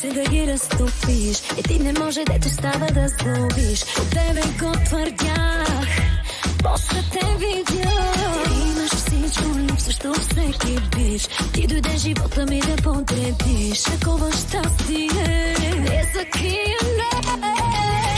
се да ги разтопиш. Ти не може, дето става да сглобиш. От тебе го твърдях, после те видях. Ти имаш всичко, липсващо всеки биш. Ти дойде живота ми да подредиш. Такова щастие не закриене.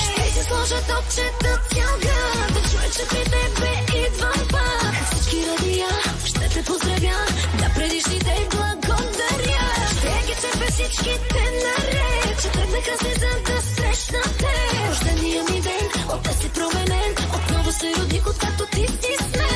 Ще си сложа топчета цял град, да чуя, че при тебе идвам пак. Всички радия ще те поздравя, да предишните благодаря. Ще ги цепе всичките наред, че тръгнаха се за да срещна те. Рождения ми ден, от си променен, отново се родих, откакто ти си с мен.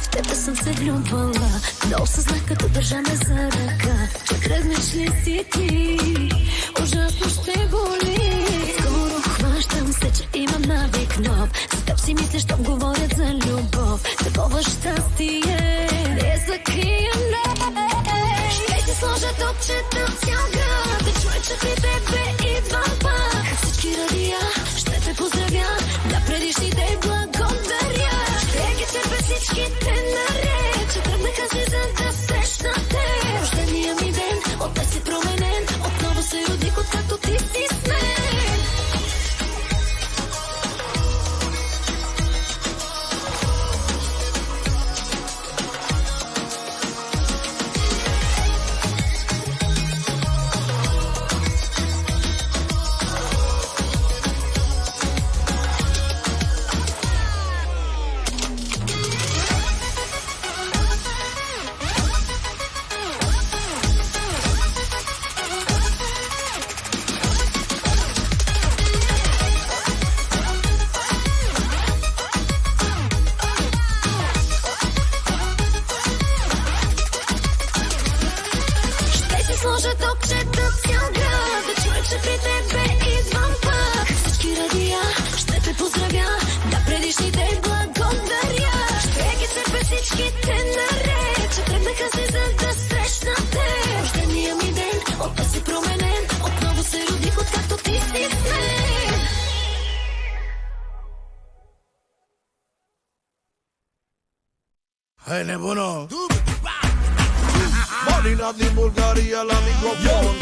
В тебе съм се влюбвала, но осъзнах като държане за ръка, че тръгнеш ли си ти, ужасно ще боли. Скоро хващам се, че имам навик нов, за теб си мисля, щом говорят за любов. Такова щастие не закриене. Ще си сложа топчета цял град, да чуя, че при тебе идвам пак. Всички радия ще те поздравя, да предишните благодаря. Ще ги цепе всичките наред, че тръгнаха си за да срещна те. Рождения ми ден, от си променен, отново се родих, откакто ти си с мен. Сложа топчета цял град, да чуя, че при тебе идвам пак. Всички радия ще те поздравя, да предишните благодаря. Ще ги цепе всичките наред, че тръгнаха се за да срещна те. Рождения ми ден, от си променен, отново се родих, откакто ти си с мен. Hey, nebuno. Marina din Bulgaria la microfon.